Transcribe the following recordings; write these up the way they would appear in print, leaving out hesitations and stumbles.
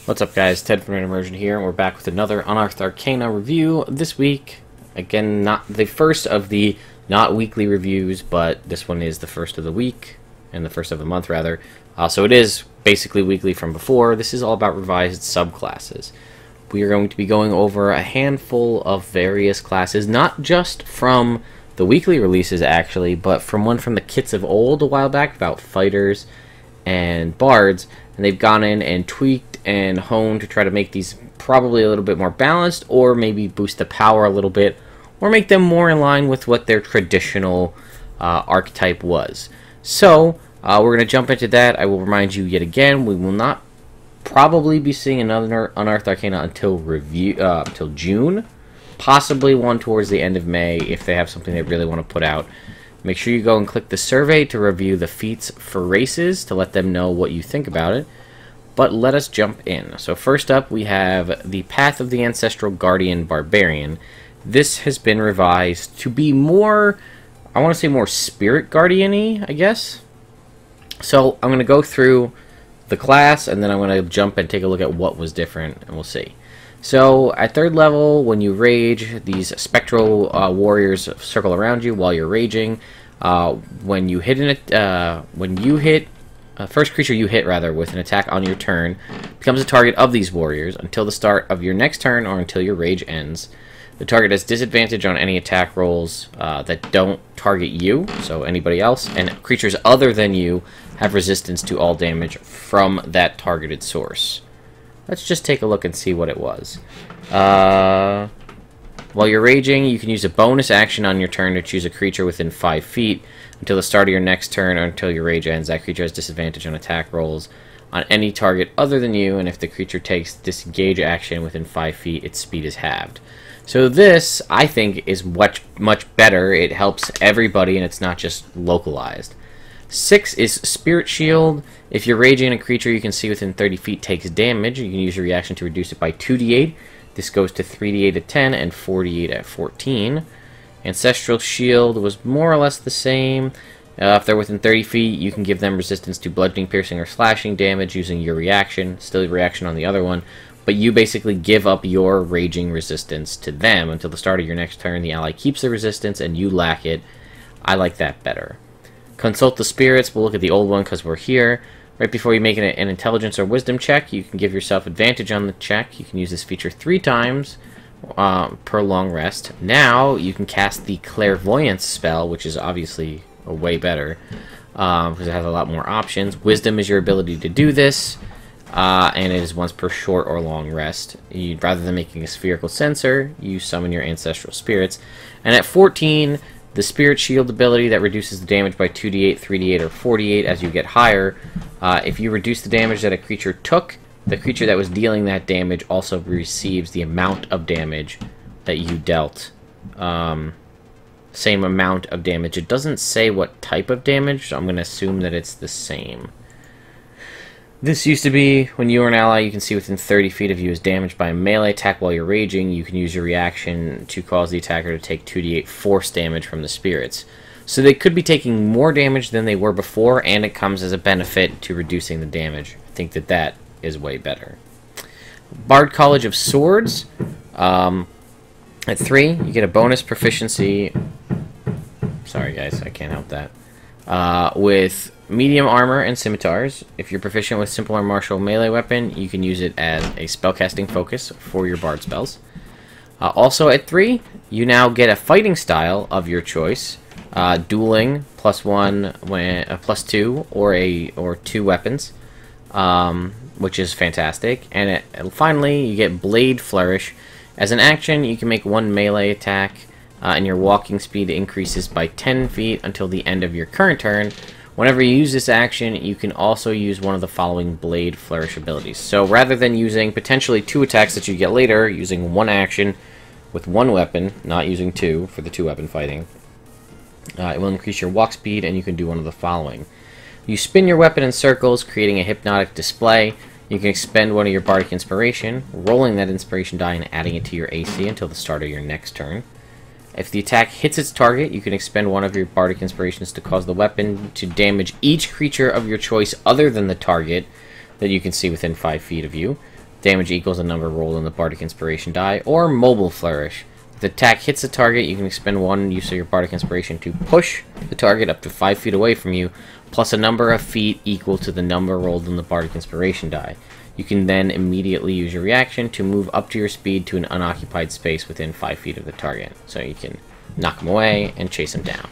What's up, guys? Ted from Immersion here, and we're back with another Unearthed Arcana review this week. Again, not the first of the not weekly reviews, but this one is the first of the week, and the first of the month, rather. So it is basically weekly from before. This is all about revised subclasses. We are going to be going over a handful of various classes, not just from the weekly releases, actually, but from one from the kits of old a while back about fighters and bards, and they've gone in and tweaked and honed to try to make these probably a little bit more balanced, or maybe boost the power a little bit, or make them more in line with what their traditional archetype was. So we're going to jump into that. I will remind you yet again, we will not probably be seeing another Unearthed Arcana until June, possibly one towards the end of May if they have something they really want to put out. Make sure you go and click the survey to review the feats for races to let them know what you think about it. But let us jump in. So first up, we have the Path of the Ancestral Guardian Barbarian. This has been revised to be more, I want to say more Spirit Guardian-y, I guess. So I'm going to go through the class, and then I'm going to jump and take a look at what was different, and we'll see. So at 3rd level, when you rage, these spectral warriors circle around you while you're raging. When you hit first creature you hit, rather, with an attack on your turn becomes a target of these warriors until the start of your next turn or until your rage ends. The target has disadvantage on any attack rolls that don't target you, so anybody else, and creatures other than you have resistance to all damage from that targeted source. Let's just take a look and see what it was. While you're raging, you can use a bonus action on your turn to choose a creature within 5 feet. Until the start of your next turn or until your rage ends, that creature has disadvantage on attack rolls on any target other than you, and if the creature takes disengage action within 5 feet, its speed is halved. So this, I think, is much better. It helps everybody, and it's not just localized. 6 is Spirit Shield. If you're raging and a creature you can see within 30 feet takes damage, you can use your reaction to reduce it by 2d8. This goes to 3d8 at 10 and 4d8 at 14. Ancestral Shield was more or less the same. If they're within 30 feet, you can give them resistance to bludgeoning, piercing, or slashing damage using your reaction. Still a reaction on the other one, but you basically give up your raging resistance to them until the start of your next turn. The ally keeps the resistance and you lack it. I like that better. Consult the Spirits. We'll look at the old one because we're here. Right before you make an intelligence or wisdom check, you can give yourself advantage on the check. You can use this feature 3 times per long rest. Now you can cast the Clairvoyance spell, which is obviously way better because it has a lot more options. Wisdom is your ability to do this, and it is once per short or long rest. Rather than making a spherical sensor, you summon your ancestral spirits. And at 14, the Spirit Shield ability that reduces the damage by 2d8, 3d8, or 4d8 as you get higher. If you reduce the damage that a creature took, the creature that was dealing that damage also receives the amount of damage that you dealt. Same amount of damage. It doesn't say what type of damage, so I'm going to assume that it's the same. This used to be, when you or an ally you can see within 30 feet of you is damaged by a melee attack while you're raging, you can use your reaction to cause the attacker to take 2d8 force damage from the spirits. So they could be taking more damage than they were before, and it comes as a benefit to reducing the damage. I think that is way better. Bard College of Swords. At 3, you get a bonus proficiency. Sorry guys, I can't help that. With medium armor and scimitars. If you're proficient with simple or martial melee weapon, you can use it as a spellcasting focus for your bard spells. Also at 3, you now get a fighting style of your choice. Dueling, +1, +2, or 2 weapons, which is fantastic. And finally, you get Blade Flourish. As an action, you can make 1 melee attack, and your walking speed increases by 10 feet until the end of your current turn. Whenever you use this action, you can also use one of the following Blade Flourish abilities. So rather than using potentially 2 attacks that you get later, using 1 action with 1 weapon, not using 2 for the 2-weapon fighting, it will increase your walk speed, and you can do one of the following. You spin your weapon in circles, creating a hypnotic display. You can expend one of your Bardic Inspiration, rolling that Inspiration die and adding it to your AC until the start of your next turn. If the attack hits its target, you can expend one of your Bardic Inspirations to cause the weapon to damage each creature of your choice other than the target that you can see within 5 feet of you. Damage equals the number rolled on the Bardic Inspiration die. Or Mobile Flourish. If the attack hits the target, you can expend one use of your Bardic Inspiration to push the target up to 5 feet away from you, plus a number of feet equal to the number rolled on the Bardic Inspiration die. You can then immediately use your reaction to move up to your speed to an unoccupied space within 5 feet of the target. So you can knock them away and chase them down.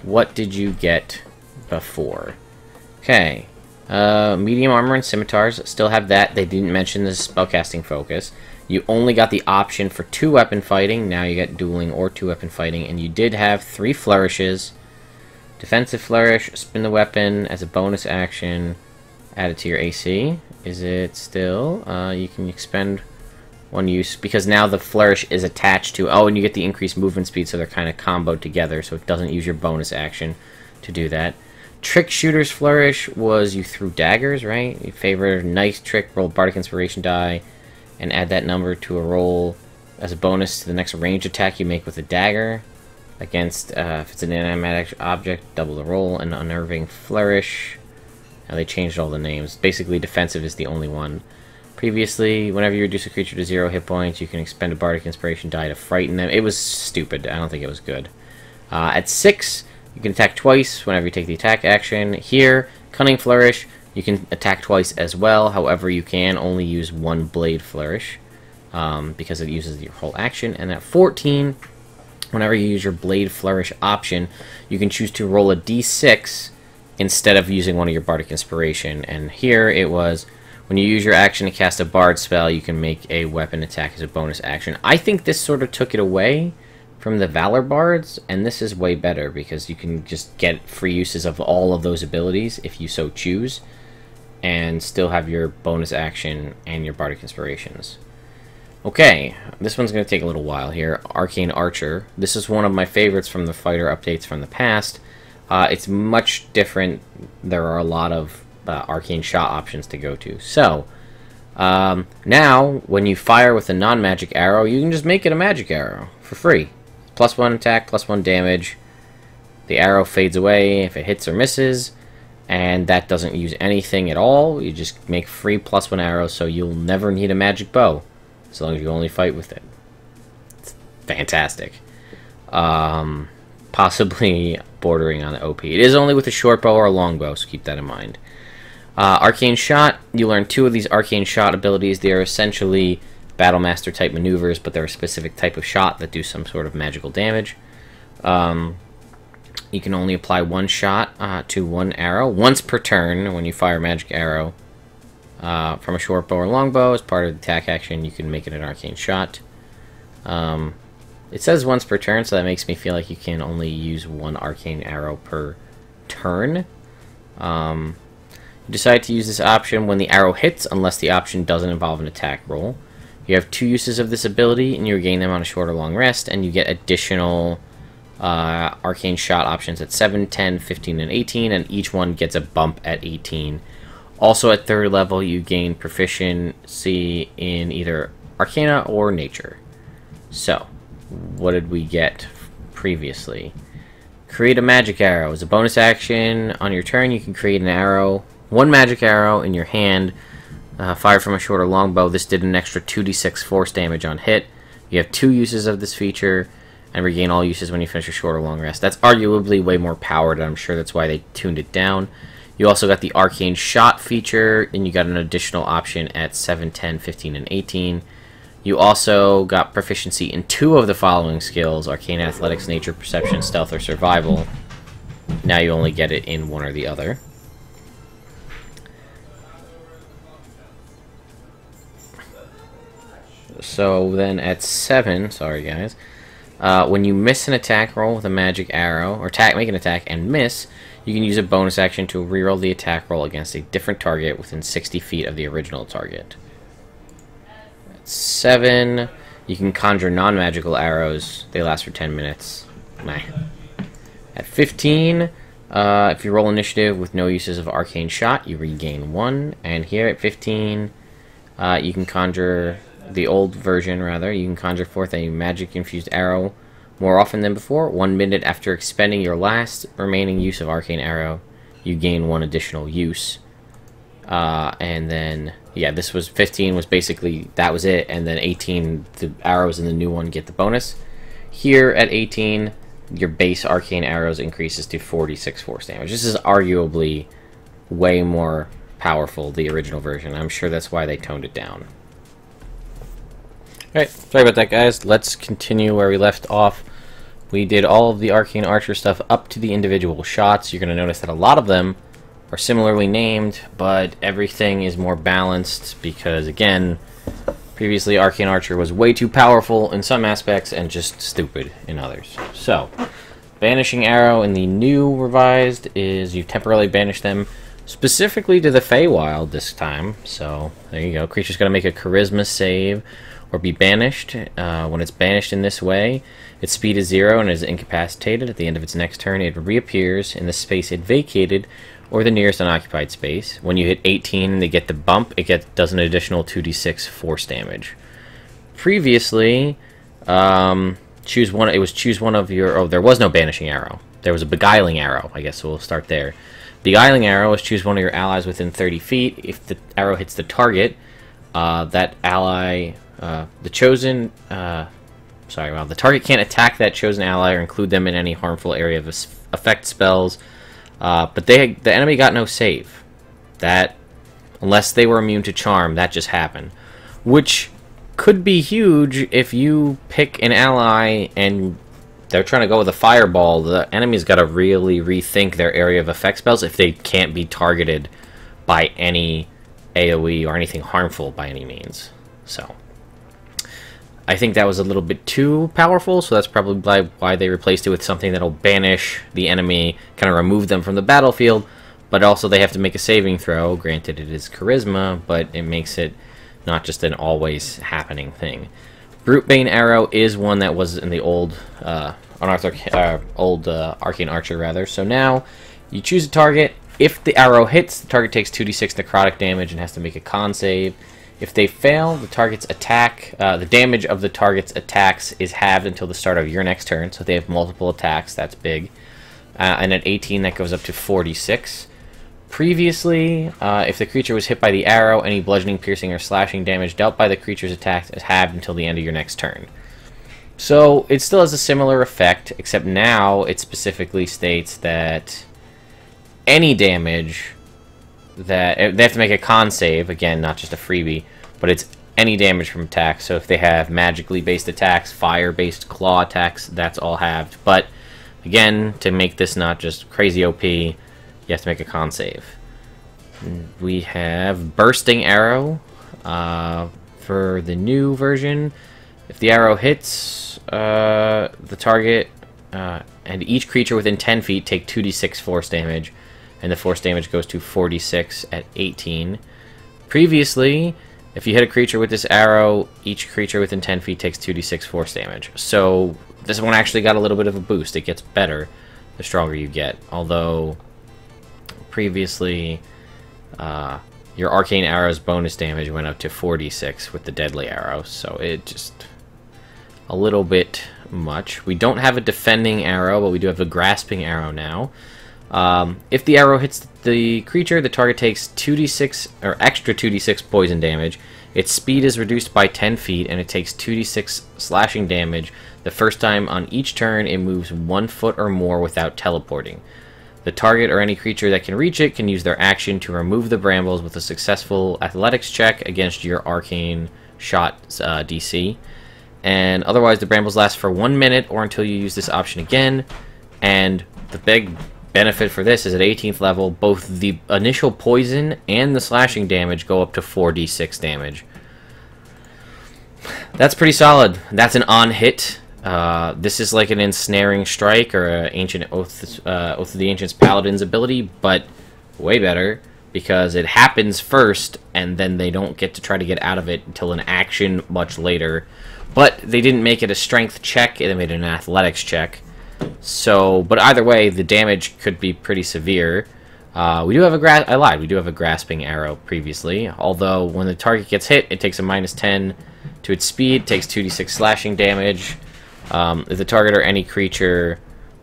What did you get before? Okay. Medium armor and scimitars still have that. They didn't mention the spellcasting focus. You only got the option for 2-weapon fighting. Now you get dueling or 2-weapon fighting. And you did have 3 flourishes. Defensive flourish, spin the weapon as a bonus action, add it to your AC. Is it still? You can expend one use, because now the flourish is attached to... Oh, and you get the increased movement speed, so they're kind of comboed together, so it doesn't use your bonus action to do that. Trick Shooter's Flourish was you threw daggers, right? You favor nice trick, roll Bardic Inspiration die, and add that number to a roll as a bonus to the next range attack you make with a dagger. Against, if it's an inanimate object, double the roll. And Unnerving Flourish. Now they changed all the names. Basically, defensive is the only one. Previously, whenever you reduce a creature to 0 hit points, you can expend a Bardic Inspiration die to frighten them. It was stupid. I don't think it was good. At 6, you can attack twice whenever you take the attack action. Here, Cunning Flourish, you can attack twice as well. However, you can only use 1 Blade Flourish because it uses your whole action. And at 14, whenever you use your Blade Flourish option, you can choose to roll a d6 instead of using one of your Bardic Inspiration. And here it was, when you use your action to cast a Bard spell, you can make a weapon attack as a bonus action. I think this sort of took it away from the Valor Bards, and this is way better because you can just get free uses of all of those abilities if you so choose, and still have your bonus action and your Bardic Inspirations. Okay, this one's going to take a little while here. Arcane Archer. This is one of my favorites from the fighter updates from the past. It's much different. There are a lot of arcane shot options to go to. So, now, when you fire with a non-magic arrow, you can just make it a magic arrow for free. +1 attack, +1 damage. The arrow fades away if it hits or misses, and that doesn't use anything at all. You just make free +1 arrows, so you'll never need a magic bow, as long as you only fight with it. It's fantastic. Possibly bordering on OP. It is only with a short bow or a long bow, so keep that in mind. Arcane Shot, you learn 2 of these Arcane Shot abilities. They are essentially Battlemaster type maneuvers, but they're a specific type of shot that do some sort of magical damage. You can only apply 1 shot to 1 arrow once per turn when you fire a magic arrow from a short bow or long bow. As part of the attack action, you can make it an Arcane Shot. It says once per turn, so that makes me feel like you can only use 1 arcane arrow per turn. You decide to use this option when the arrow hits, unless the option doesn't involve an attack roll. You have 2 uses of this ability, and you regain them on a short or long rest, and you get additional arcane shot options at 7, 10, 15, and 18, and each one gets a bump at 18. Also at 3rd level, you gain proficiency in either Arcana or Nature. So, what did we get previously? Create a magic arrow. As a bonus action, on your turn, you can create an arrow, 1 magic arrow in your hand, fired from a short or long bow. This did an extra 2d6 force damage on hit. You have 2 uses of this feature, and regain all uses when you finish a short or long rest. That's arguably way more powered, and I'm sure that's why they tuned it down. You also got the Arcane Shot feature, and you got an additional option at 7, 10, 15, and 18. You also got proficiency in 2 of the following skills: Arcane Athletics, Nature, Perception, Stealth, or Survival. Now you only get it in one or the other. So then at 7, sorry guys, when you miss an attack roll with a magic arrow, or make an attack and miss, you can use a bonus action to reroll the attack roll against a different target within 60 feet of the original target. At 7, you can conjure non-magical arrows. They last for 10 minutes. Nah. At 15, if you roll initiative with no uses of Arcane Shot, you regain 1. And here at 15, you can conjure... the old version, rather, you can conjure forth a magic-infused arrow more often than before. 1 minute after expending your last remaining use of Arcane Arrow, you gain 1 additional use. And then yeah, this was 15 was basically, that was it, and then 18, the arrows in the new one get the bonus. Here at 18, your base arcane arrows increases to 46 force damage. This is arguably way more powerful, the original version. I'm sure that's why they toned it down. Alright, sorry about that, guys. Let's continue where we left off. We did all of the Arcane Archer stuff up to the individual shots. You're going to notice that a lot of them are similarly named, but everything is more balanced because, again, previously Arcane Archer was way too powerful in some aspects and just stupid in others. So, Banishing Arrow in the new revised is you temporarily banish them specifically to the Feywild this time. So, there you go. Creature's got to make a Charisma save or be banished. When it's banished in this way, its speed is 0 and is incapacitated. At the end of its next turn, it reappears in the space it vacated or the nearest unoccupied space. When you hit 18 and they get the bump, it does an additional 2d6 force damage. Previously, choose one. It was choose one of your. Oh, there was no banishing arrow. There was a beguiling arrow. I guess we'll start there. Beguiling arrow is choose one of your allies within 30 feet. If the arrow hits the target, that ally, the chosen. The target can't attack that chosen ally or include them in any harmful area of effect spells. But the enemy got no save. That, unless they were immune to charm, that just happened. Which could be huge if you pick an ally and they're trying to go with a fireball. The enemy's got to really rethink their area of effect spells if they can't be targeted by any AoE or anything harmful by any means. So, I think that was a little bit too powerful, so that's probably why they replaced it with something that'll banish the enemy, kind of remove them from the battlefield, but also they have to make a saving throw. Granted, it is charisma, but it makes it not just an always happening thing. Brutebane Arrow is one that was in the old Arcane Archer, rather. So now, you choose a target. If the arrow hits, the target takes 2d6 necrotic damage and has to make a con save. If they fail, the target's attack, the damage of the target's attacks is halved until the start of your next turn. So if they have multiple attacks, that's big. And at 18, that goes up to 46. Previously, if the creature was hit by the arrow, any bludgeoning, piercing, or slashing damage dealt by the creature's attacks is halved until the end of your next turn. So it still has a similar effect, except now it specifically states that any damage that they have to make a con save, again, not just a freebie, but it's any damage from attacks. So if they have magically based attacks, fire based claw attacks, that's all halved. But again, to make this not just crazy OP, you have to make a con save. We have Bursting Arrow for the new version. If the arrow hits the target and each creature within 10 feet take 2d6 force damage, and the force damage goes to 46 at 18. Previously, if you hit a creature with this arrow, each creature within 10 feet takes 2d6 force damage. So this one actually got a little bit of a boost. It gets better the stronger you get. Although, previously, your Arcane Arrow's bonus damage went up to 46 with the Deadly Arrow. So it just a little bit much. We don't have a Defending Arrow, but we do have a Grasping Arrow now. If the arrow hits the creature, the target takes 2d6 or extra 2d6 poison damage. Its speed is reduced by 10 feet, and it takes 2d6 slashing damage the first time on each turn it moves 1 foot or more without teleporting. The target or any creature that can reach it can use their action to remove the brambles with a successful athletics check against your arcane shot DC. And otherwise, the brambles last for 1 minute or until you use this option again. And the big benefit for this is at 18th level, both the initial poison and the slashing damage go up to 4d6 damage. That's pretty solid. That's an on-hit. This is like an Ensnaring Strike or an Ancient Oath of the Ancients Paladin's ability, but way better because it happens first and then they don't get to try to get out of it until an action much later. But they didn't make it a strength check, they made it an athletics check. So, but either way, the damage could be pretty severe. We do have a Grasping Arrow previously, although when the target gets hit, it takes a -10 to its speed, takes 2d6 slashing damage. If the target or any creature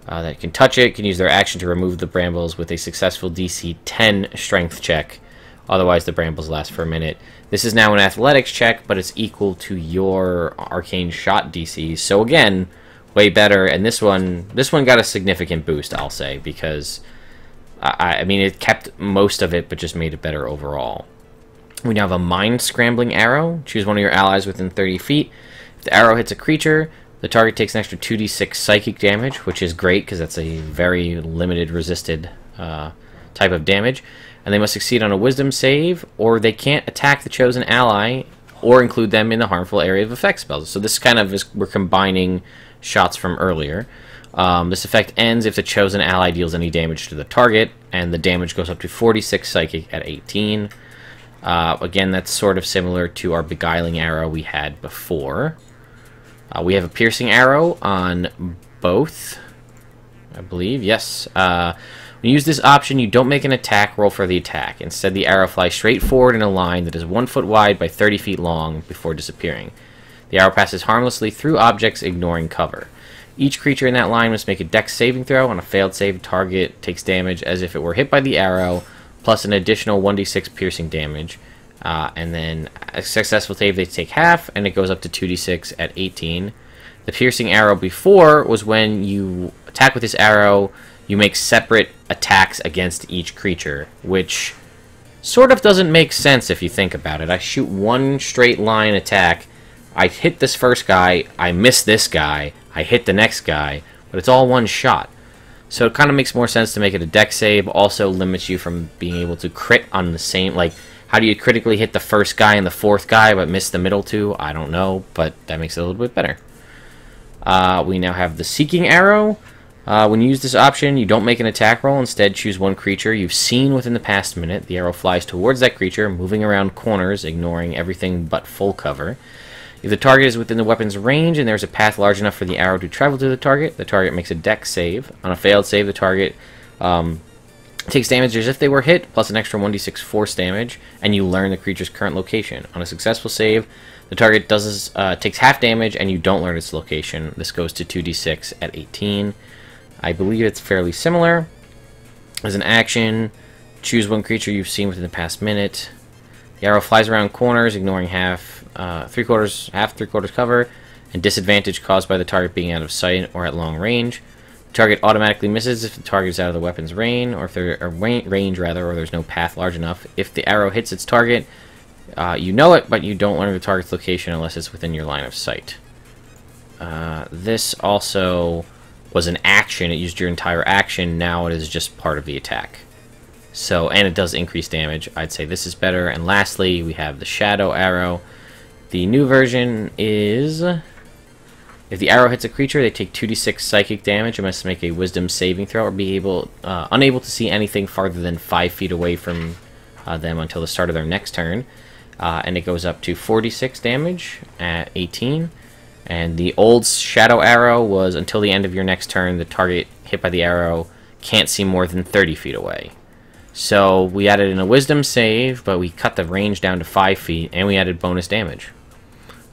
that can touch it can use their action to remove the brambles with a successful DC 10 strength check. Otherwise, the brambles last for a minute. This is now an athletics check, but it's equal to your arcane shot DC. So again, way better. And this one got a significant boost, I'll say, because I mean, it kept most of it, but just made it better overall. We now have a mind scrambling arrow. Choose one of your allies within 30 feet. If the arrow hits a creature, the target takes an extra 2d6 psychic damage, which is great because that's a very limited resisted type of damage. And they must succeed on a wisdom save, or they can't attack the chosen ally or include them in the harmful area of effect spells. So this kind of is, we're combining shots from earlier. This effect ends if the chosen ally deals any damage to the target, and the damage goes up to 46 psychic at 18. Again, that's sort of similar to our beguiling arrow we had before. We have a piercing arrow on both, I believe. Yes. When you use this option, you don't make an attack roll for the attack. Instead, the arrow flies straight forward in a line that is 1 foot wide by 30 feet long before disappearing. The arrow passes harmlessly through objects, ignoring cover. Each creature in that line must make a dex saving throw. On a failed save, target takes damage as if it were hit by the arrow, plus an additional 1d6 piercing damage. And then a successful save, they take half, and it goes up to 2d6 at 18. The piercing arrow before was when you attack with this arrow, you make separate attacks against each creature, which sort of doesn't make sense if you think about it. I shoot one straight line attack, I hit this first guy, I miss this guy, I hit the next guy, but it's all one shot. So it kind of makes more sense to make it a dex save. Also limits you from being able to crit on the same, like, how do you critically hit the first guy and the fourth guy but miss the middle two? I don't know, but that makes it a little bit better. We now have the Seeking Arrow. When you use this option, you don't make an attack roll. Instead, choose one creature you've seen within the past minute. The arrow flies towards that creature, moving around corners, ignoring everything but full cover. If the target is within the weapon's range and there's a path large enough for the arrow to travel to the target makes a dex save. On a failed save, the target takes damage as if they were hit, plus an extra 1d6 force damage, and you learn the creature's current location. On a successful save, the target takes half damage, and you don't learn its location. This goes to 2d6 at 18. I believe it's fairly similar. As an action, choose one creature you've seen within the past minute. The arrow flies around corners, ignoring half, three-quarters cover, and disadvantage caused by the target being out of sight or at long range. The target automatically misses if the target is out of the weapon's range, or if or there's no path large enough. If the arrow hits its target, you know it, but you don't learn the target's location unless it's within your line of sight. This also was an action. It used your entire action. Now it is just part of the attack. So, and it does increase damage. I'd say this is better. And lastly, we have the Shadow Arrow. The new version is, if the arrow hits a creature, they take 2d6 psychic damage and must make a wisdom saving throw or be unable to see anything farther than 5 feet away from them until the start of their next turn. And it goes up to 46 damage at 18. And the old Shadow Arrow was until the end of your next turn, the target hit by the arrow can't see more than 30 feet away. So we added in a wisdom save, but we cut the range down to 5 feet, and we added bonus damage.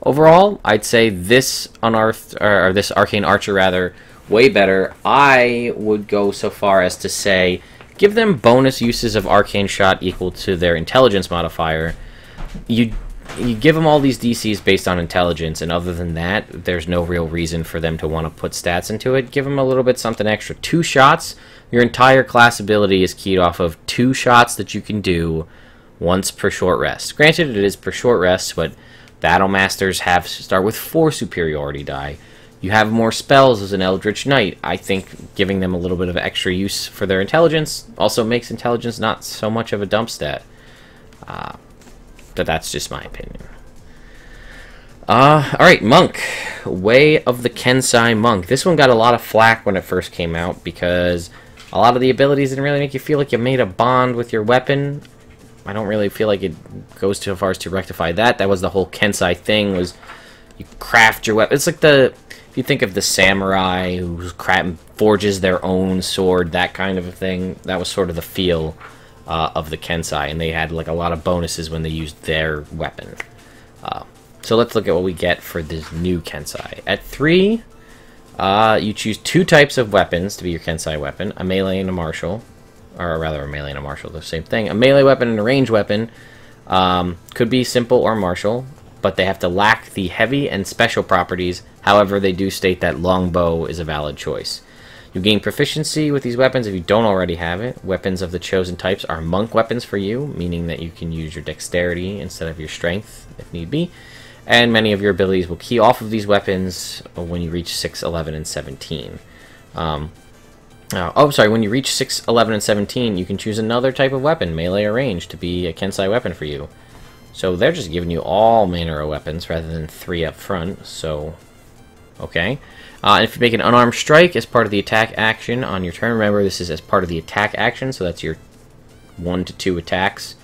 Overall, I'd say this this Arcane Archer rather way better. I would go so far as to say give them bonus uses of Arcane Shot equal to their intelligence modifier. You give them all these DCs based on intelligence, and other than that, there's no real reason for them to want to put stats into it. Give them a little bit something extra. 2 shots. Your entire class ability is keyed off of 2 shots that you can do once per short rest. Granted, it is per short rest, but Battle Masters start with 4 superiority die. You have more spells as an Eldritch Knight. I think giving them a little bit of extra use for their intelligence also makes intelligence not so much of a dump stat. But that's just my opinion. Alright, Monk. Way of the Kensai Monk. This one got a lot of flack when it first came out because a lot of the abilities didn't really make you feel like you made a bond with your weapon. I don't really feel like it goes too far as to rectify that. That was the whole Kensai thing, was you craft your weapon. It's like if you think of the samurai who forges their own sword, that kind of a thing. That was sort of the feel of the Kensai, and they had like a lot of bonuses when they used their weapon. So let's look at what we get for this new Kensai. At 3, you choose 2 types of weapons to be your Kensai weapon, a melee and a martial. or rather a melee and a martial, the same thing. A melee weapon and a ranged weapon could be simple or martial, but they have to lack the heavy and special properties. However, they do state that longbow is a valid choice. You gain proficiency with these weapons if you don't already have it. Weapons of the chosen types are monk weapons for you, meaning that you can use your dexterity instead of your strength if need be. And many of your abilities will key off of these weapons when you reach 6, 11, and 17. When you reach 6, 11, and 17, you can choose another type of weapon, melee or ranged, to be a Kensai weapon for you. So they're just giving you all manner of weapons rather than 3 up front, so okay. And if you make an unarmed strike as part of the attack action on your turn, remember this is as part of the attack action, so that's your 1 to 2 attacks,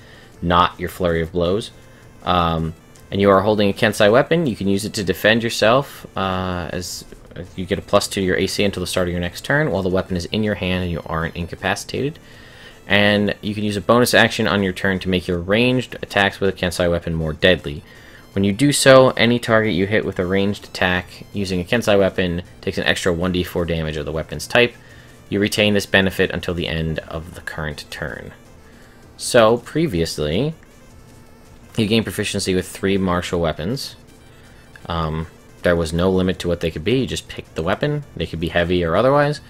not your flurry of blows. And you are holding a Kensai weapon, you can use it to defend yourself, as you get a +2 to your AC until the start of your next turn, while the weapon is in your hand and you aren't incapacitated. And you can use a bonus action on your turn to make your ranged attacks with a Kensai weapon more deadly. When you do so, any target you hit with a ranged attack using a Kensai weapon takes an extra 1d4 damage of the weapon's type. You retain this benefit until the end of the current turn. So, previously, you gained proficiency with 3 martial weapons. There was no limit to what they could be, you just picked the weapon. They could be heavy or otherwise.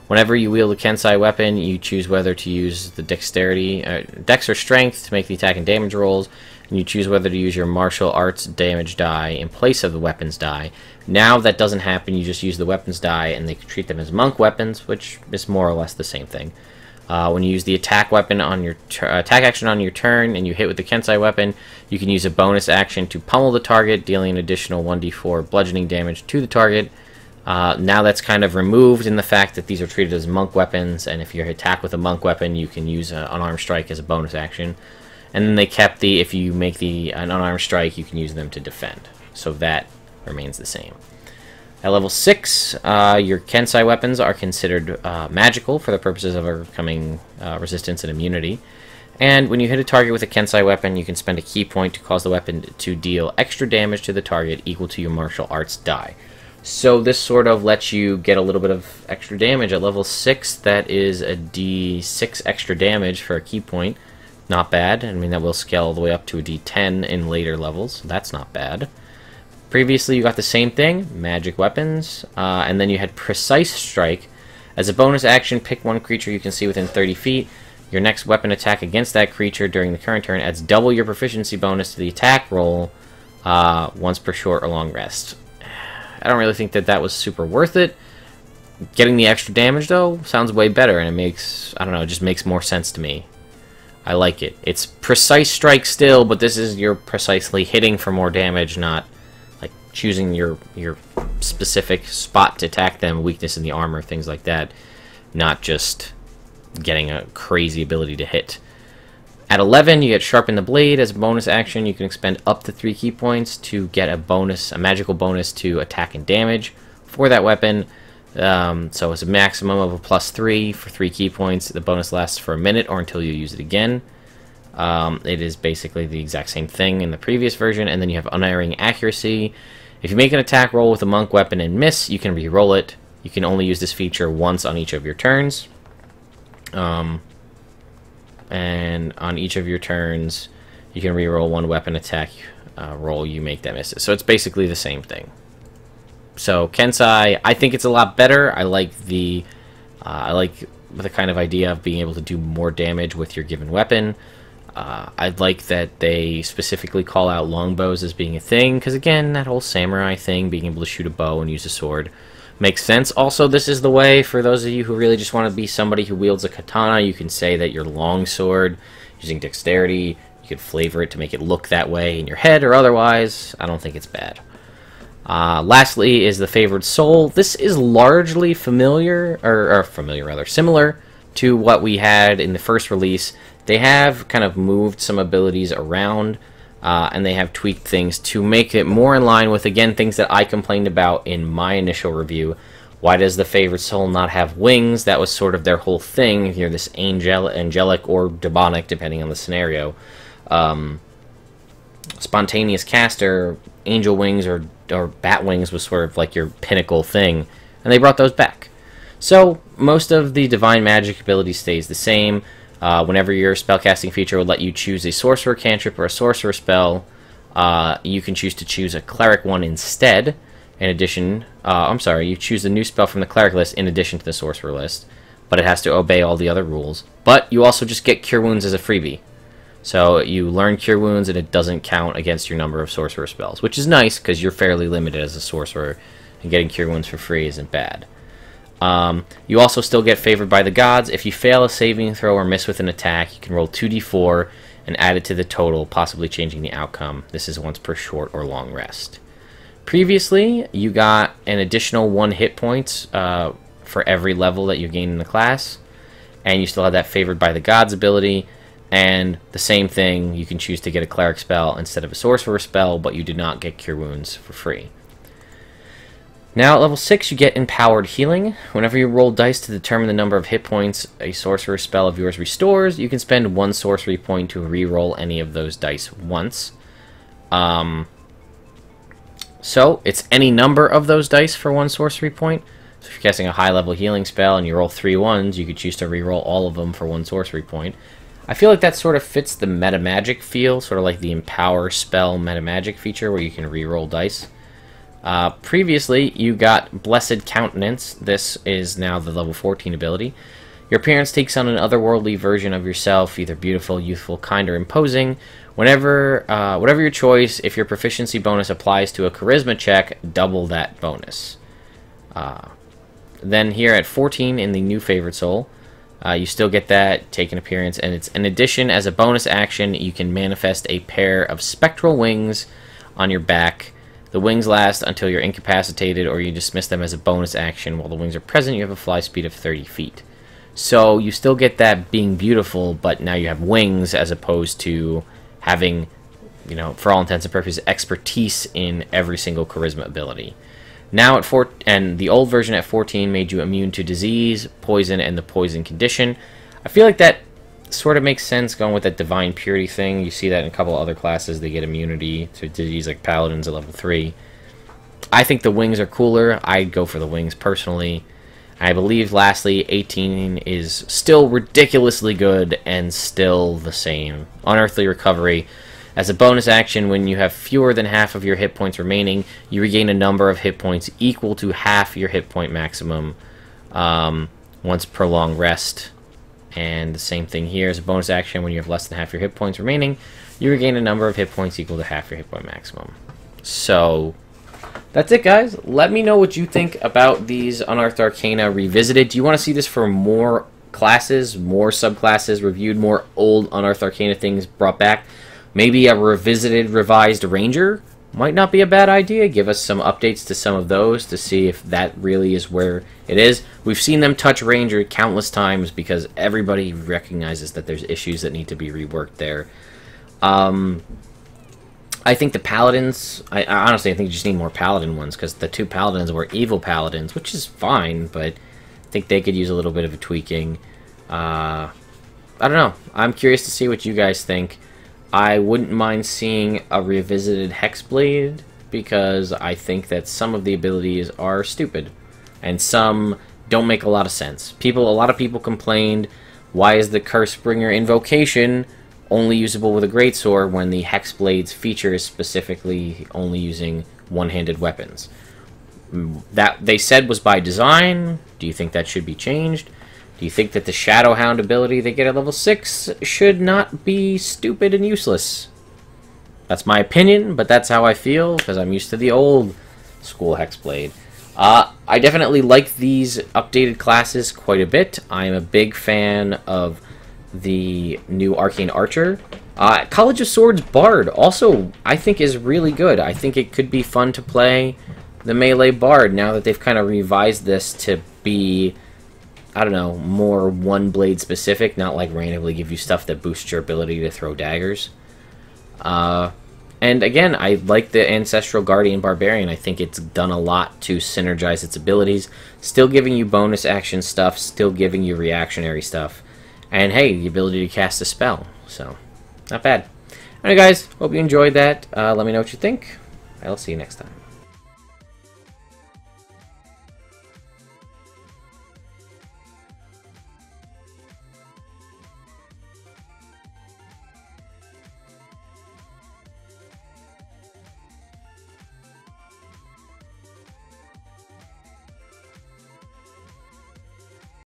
Whenever you wield a Kensai weapon, you choose whether to use the dexterity, dex or strength to make the attack and damage rolls, and you choose whether to use your martial arts damage die in place of the weapons die. Now that doesn't happen, you just use the weapons die, and they treat them as monk weapons, which is more or less the same thing. When you use the attack weapon on your attack action on your turn, and you hit with the Kensai weapon, you can use a bonus action to pummel the target, dealing an additional 1d4 bludgeoning damage to the target. Now that's kind of removed in the fact that these are treated as monk weapons, and if you attack with a monk weapon, you can use an unarmed strike as a bonus action. And then they kept the, if you make an unarmed strike, you can use them to defend. So that remains the same. At level 6, your Kensai weapons are considered magical for the purposes of overcoming resistance and immunity. And when you hit a target with a Kensai weapon, you can spend a key point to cause the weapon to deal extra damage to the target equal to your martial arts die. So this sort of lets you get a little bit of extra damage. At level 6, that is a d6 extra damage for a key point. Not bad. I mean, that will scale all the way up to a d10 in later levels. So that's not bad. Previously, you got the same thing, magic weapons, and then you had Precise Strike. As a bonus action, pick one creature you can see within 30 feet. Your next weapon attack against that creature during the current turn adds double your proficiency bonus to the attack roll once per short or long rest. I don't really think that that was super worth it. Getting the extra damage, though, sounds way better, and it makes, I don't know, it just makes more sense to me. I like it. It's Precise Strike still, but this is you're precisely hitting for more damage, not like choosing your specific spot to attack them, weakness in the armor, things like that. Not just getting a crazy ability to hit. At 11, you get Sharpen the Blade. As a bonus action, you can expend up to 3 key points to get a magical bonus to attack and damage for that weapon. So it's a maximum of a +3 for 3 key points. The bonus lasts for a minute or until you use it again. It is basically the exact same thing in the previous version. And then you have Unerring Accuracy. If you make an attack roll with a monk weapon and miss, you can re-roll it. You can only use this feature once on each of your turns. And on each of your turns, you can re-roll one weapon attack roll you make that misses. So it's basically the same thing. So Kensai, I think it's a lot better. I like the kind of idea of being able to do more damage with your given weapon. I like that they specifically call out longbows as being a thing, because again, that whole samurai thing, being able to shoot a bow and use a sword, makes sense. Also, this is the way, for those of you who really just want to be somebody who wields a katana, you can say that your longsword, using dexterity, you could flavor it to make it look that way in your head or otherwise. I don't think it's bad. Lastly is the Favored Soul. This is largely similar to what we had in the first release. They have kind of moved some abilities around, and they have tweaked things to make it more in line with, again, things that I complained about in my initial review. Why does the Favored Soul not have wings? That was sort of their whole thing. If you're this angelic or demonic, depending on the scenario, spontaneous caster, angel wings or bat wings was sort of like your pinnacle thing, and they brought those back. So most of the divine magic ability stays the same. Whenever your spellcasting feature would let you choose a sorcerer cantrip or a sorcerer spell, you can choose to choose a cleric one instead. In addition, you choose a new spell from the cleric list in addition to the sorcerer list, but it has to obey all the other rules. But you also just get Cure Wounds as a freebie. So you learn Cure Wounds and it doesn't count against your number of sorcerer spells, which is nice because you're fairly limited as a sorcerer, and getting Cure Wounds for free isn't bad. You also still get Favored by the Gods. If you fail a saving throw or miss with an attack, you can roll 2d4 and add it to the total, possibly changing the outcome. This is once per short or long rest. Previously, you got an additional 1 hit points for every level that you gain in the class, and you still have that Favored by the Gods ability, and the same thing, you can choose to get a cleric spell instead of a sorcerer spell, but you do not get Cure Wounds for free. Now at level 6 you get Empowered Healing. Whenever you roll dice to determine the number of hit points a sorcerer spell of yours restores, you can spend 1 sorcery point to re-roll any of those dice once. So it's any number of those dice for 1 sorcery point. So if you're casting a high level healing spell and you roll 3 1s, you could choose to re-roll all of them for 1 sorcery point. I feel like that sort of fits the meta magic feel, sort of like the Empower spell meta magic feature where you can re-roll dice. Previously, you got Blessed Countenance. This is now the level 14 ability. Your appearance takes on an otherworldly version of yourself, either beautiful, youthful, kind, or imposing. Whatever your choice, if your proficiency bonus applies to a charisma check, double that bonus. Then here at 14 in the new Favored Soul, you still get that, take an appearance, and it's in addition, as a bonus action, you can manifest a pair of spectral wings on your back. The wings last until you're incapacitated, or you dismiss them as a bonus action. While the wings are present, you have a fly speed of 30 feet. So you still get that being beautiful, but now you have wings as opposed to having, you know, for all intents and purposes, expertise in every single charisma ability. Now at and the old version at 14 made you immune to disease, poison, and the poison condition. I feel like that sort of makes sense going with that divine purity thing. You see that in a couple of other classes. They get immunity to disease, like paladins at level 3. I think the wings are cooler. I'd go for the wings personally. I believe lastly 18 is still ridiculously good and still the same. Unearthly Recovery. As a bonus action, when you have fewer than half of your hit points remaining, you regain a number of hit points equal to half your hit point maximum once per long rest. And the same thing here, as a bonus action, when you have less than half your hit points remaining, you regain a number of hit points equal to half your hit point maximum. So, that's it, guys. Let me know what you think about these Unearthed Arcana Revisited. Do you want to see this for more classes, more subclasses reviewed, more old Unearthed Arcana things brought back? Maybe a revisited, revised Ranger might not be a bad idea. Give us some updates to some of those to see if that really is where it is. We've seen them touch Ranger countless times because everybody recognizes that there's issues that need to be reworked there. I think the Paladins, I honestly think you just need more Paladin ones, because the 2 Paladins were evil Paladins, which is fine, but I think they could use a little bit of a tweaking. I don't know. I'm curious to see what you guys think. I wouldn't mind seeing a revisited Hexblade, because I think that some of the abilities are stupid, and some don't make a lot of sense. A lot of people complained, why is the Cursebringer Invocation only usable with a greatsword when the Hexblade's feature is specifically only using one-handed weapons? That they said was by design. Do you think that should be changed? Do you think that the Shadowhound ability they get at level 6 should not be stupid and useless? That's my opinion, but that's how I feel, because I'm used to the old school Hexblade. I definitely like these updated classes quite a bit. I'm a big fan of the new Arcane Archer. College of Swords Bard also, I think, is really good. I think it could be fun to play the melee Bard now that they've kind of revised this to be, I don't know, more one blade specific, not like randomly give you stuff that boosts your ability to throw daggers. And again, I like the Ancestral Guardian Barbarian. I think it's done a lot to synergize its abilities, still giving you bonus action stuff, still giving you reactionary stuff, and hey, the ability to cast a spell. So, not bad. Alright guys, hope you enjoyed that. Let me know what you think. I'll see you next time.